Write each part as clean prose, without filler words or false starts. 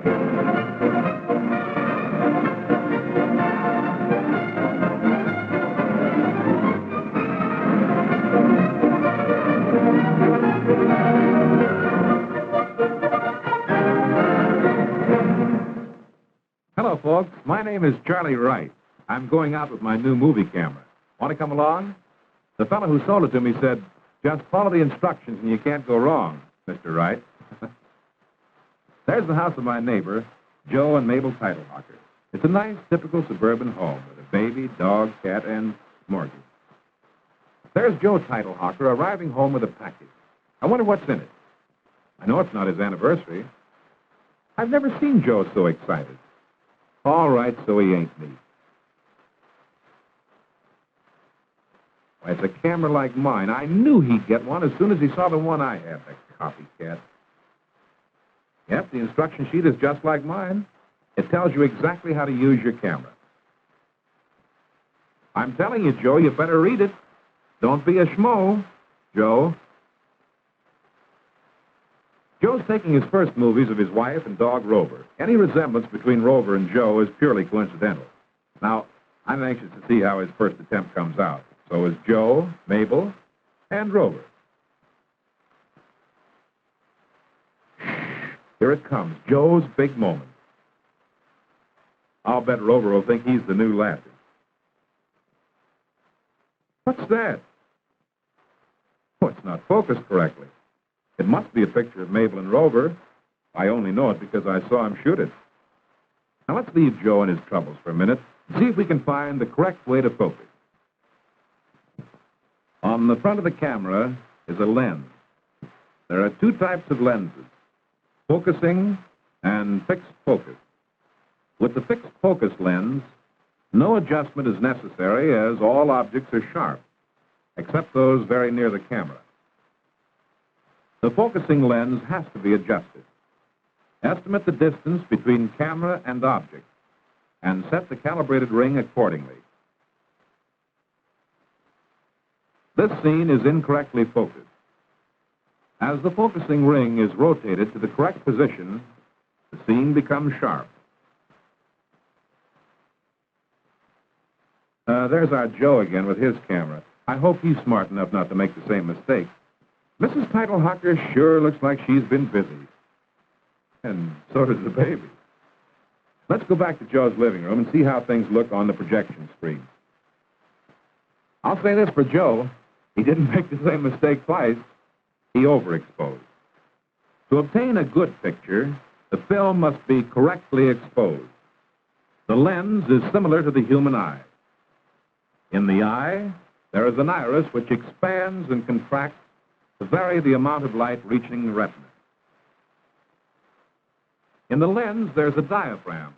Hello, folks. My name is Charlie Wright. I'm going out with my new movie camera. Want to come along? The fellow who sold it to me said, just follow the instructions and you can't go wrong, Mr. Wright. There's the house of my neighbor, Joe and Mabel Teitelhocker. It's a nice, typical suburban home with a baby, dog, cat, and mortgage. There's Joe Teitelhocker arriving home with a package. I wonder what's in it. I know it's not his anniversary. I've never seen Joe so excited. All right, so he ain't me. Why, it's a camera like mine. I knew he'd get one as soon as he saw the one I had, the copycat. Yep, the instruction sheet is just like mine. It tells you exactly how to use your camera. I'm telling you, Joe, you better read it. Don't be a schmo, Joe. Joe's taking his first movies of his wife and dog, Rover. Any resemblance between Rover and Joe is purely coincidental. Now, I'm anxious to see how his first attempt comes out. So is Joe, Mabel, and Rover. Here it comes, Joe's big moment. I'll bet Rover will think he's the new Lassie. What's that? Oh, it's not focused correctly. It must be a picture of Mabel and Rover. I only know it because I saw him shoot it. Now, let's leave Joe and his troubles for a minute and see if we can find the correct way to focus. On the front of the camera is a lens. There are two types of lenses, focusing and fixed focus. With the fixed focus lens, no adjustment is necessary as all objects are sharp, except those very near the camera. The focusing lens has to be adjusted. Estimate the distance between camera and object and set the calibrated ring accordingly. This scene is incorrectly focused. As the focusing ring is rotated to the correct position, the scene becomes sharp. There's our Joe again with his camera. I hope he's smart enough not to make the same mistake. Mrs. Teitelhocker sure looks like she's been busy. And so does the baby. Let's go back to Joe's living room and see how things look on the projection screen. I'll say this for Joe. He didn't make the same mistake twice. He overexposed. To obtain a good picture, the film must be correctly exposed. The lens is similar to the human eye. In the eye, there is an iris which expands and contracts to vary the amount of light reaching the retina. In the lens, there's a diaphragm,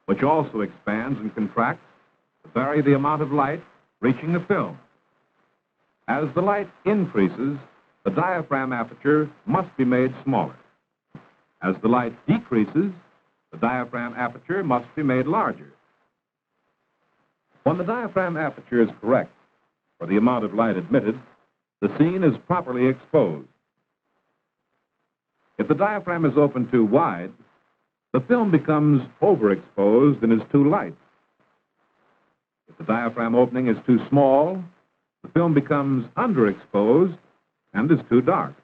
which also expands and contracts to vary the amount of light reaching the film. As the light increases, the diaphragm aperture must be made smaller. As the light decreases, the diaphragm aperture must be made larger. When the diaphragm aperture is correct for the amount of light admitted, the scene is properly exposed. If the diaphragm is opened too wide, the film becomes overexposed and is too light. If the diaphragm opening is too small, the film becomes underexposed and is too dark.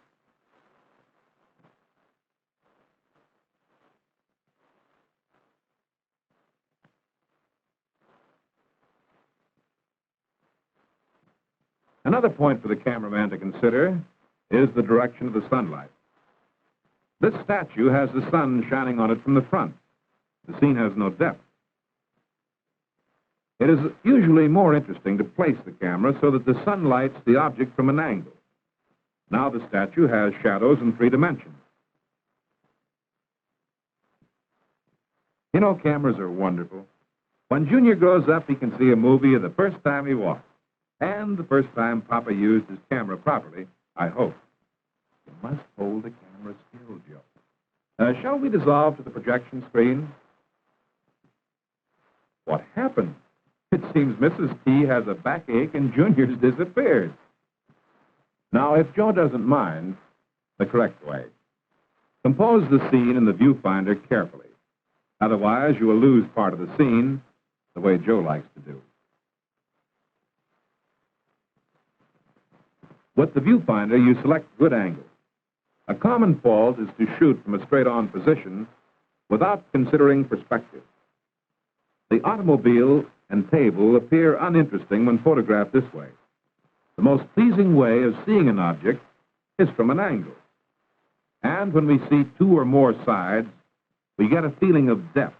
Another point for the cameraman to consider is the direction of the sunlight. This statue has the sun shining on it from the front. The scene has no depth. It is usually more interesting to place the camera so that the sun lights the object from an angle. Now the statue has shadows in 3 dimensions. You know, cameras are wonderful. When Junior grows up, he can see a movie the first time he walks. And the first time Papa used his camera properly, I hope. You must hold the camera still, Joe. Shall we dissolve to the projection screen? What happened? It seems Mrs. T has a backache and Junior's disappeared. Now, if Joe doesn't mind, the correct way. Compose the scene in the viewfinder carefully. Otherwise, you will lose part of the scene the way Joe likes to do. With the viewfinder, you select good angles. A common fault is to shoot from a straight-on position without considering perspective. The automobile and table appear uninteresting when photographed this way. The most pleasing way of seeing an object is from an angle. And when we see two or more sides, we get a feeling of depth.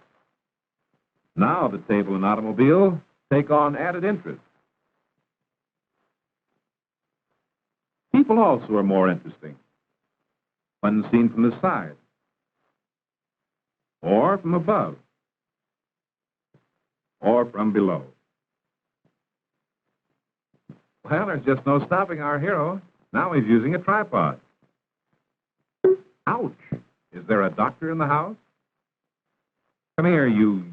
Now the table and automobile take on added interest. People also are more interesting when seen from the side or from above or from below. Well, there's just no stopping our hero. Now he's using a tripod. Ouch! Is there a doctor in the house? Come here, you.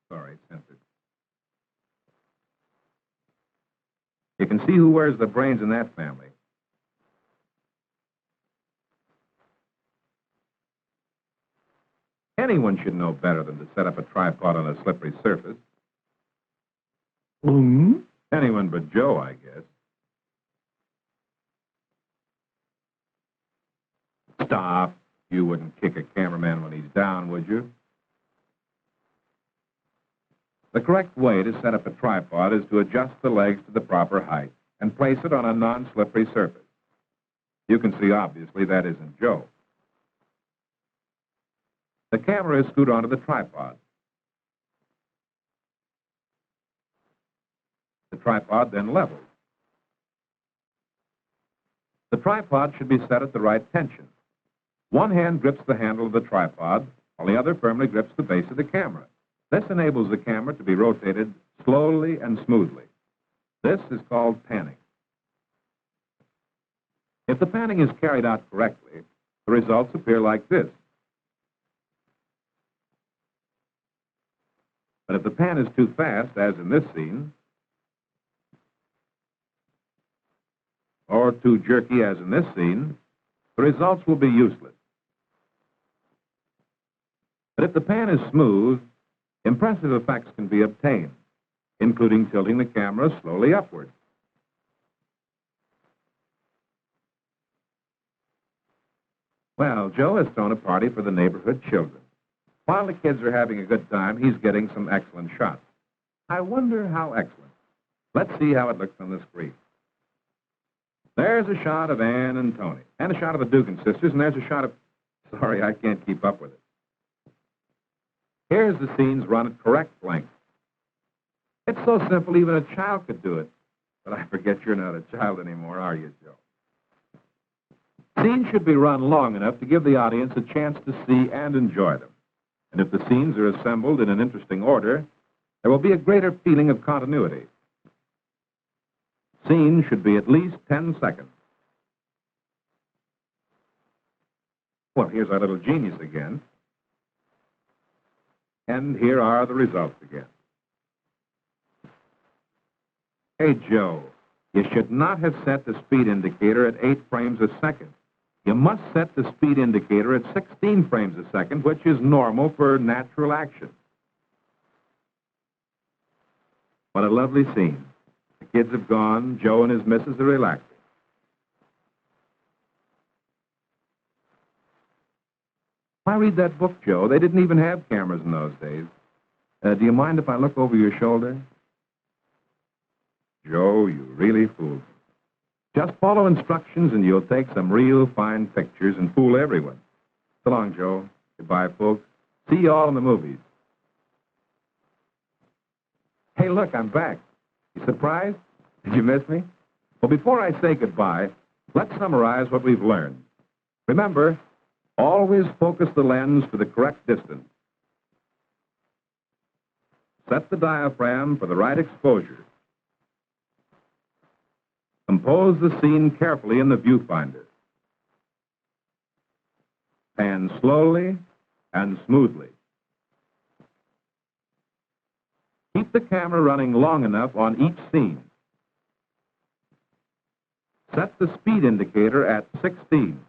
Sorry, censored. You can see who wears the brains in that family. Anyone should know better than to set up a tripod on a slippery surface. Anyone but Joe, I guess. Stop. You wouldn't kick a cameraman when he's down, would you? The correct way to set up a tripod is to adjust the legs to the proper height and place it on a non-slippery surface. You can see, obviously, that isn't Joe. The camera is screwed onto the tripod. The tripod then levels. The tripod should be set at the right tension. One hand grips the handle of the tripod, while the other firmly grips the base of the camera. This enables the camera to be rotated slowly and smoothly. This is called panning. If the panning is carried out correctly, the results appear like this. But if the pan is too fast, as in this scene, or too jerky, as in this scene, the results will be useless. But if the pan is smooth, impressive effects can be obtained, including tilting the camera slowly upward. Well, Joe has thrown a party for the neighborhood children. While the kids are having a good time, he's getting some excellent shots. I wonder how excellent. Let's see how it looks on the screen. There's a shot of Ann and Tony, and a shot of the Dugan sisters, and there's a shot of... Sorry, I can't keep up with it. Here's the scenes run at correct length. It's so simple, even a child could do it. But I forget you're not a child anymore, are you, Joe? Scenes should be run long enough to give the audience a chance to see and enjoy them. And if the scenes are assembled in an interesting order, there will be a greater feeling of continuity. Scenes should be at least 10 seconds. Well, here's our little genius again. And here are the results again. Hey, Joe, you should not have set the speed indicator at 8 frames a second. You must set the speed indicator at 16 frames a second, which is normal for natural action. What a lovely scene. The kids have gone. Joe and his missus are relaxing. I read that book, Joe. They didn't even have cameras in those days. Do you mind if I look over your shoulder? Joe, you really fooled me. Just follow instructions and you'll take some real fine pictures and fool everyone. So long, Joe. Goodbye, folks. See you all in the movies. Hey, look, I'm back. You surprised? Did you miss me? Well, before I say goodbye, let's summarize what we've learned. Remember, always focus the lens to the correct distance. Set the diaphragm for the right exposure. Compose the scene carefully in the viewfinder. Pan slowly and smoothly. Keep the camera running long enough on each scene. Set the speed indicator at 16.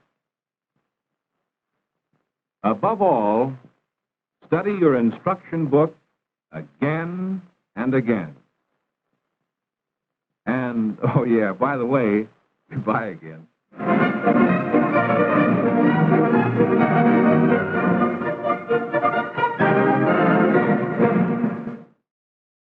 Above all, Study your instruction book again and again. And, oh yeah, by the way, goodbye again.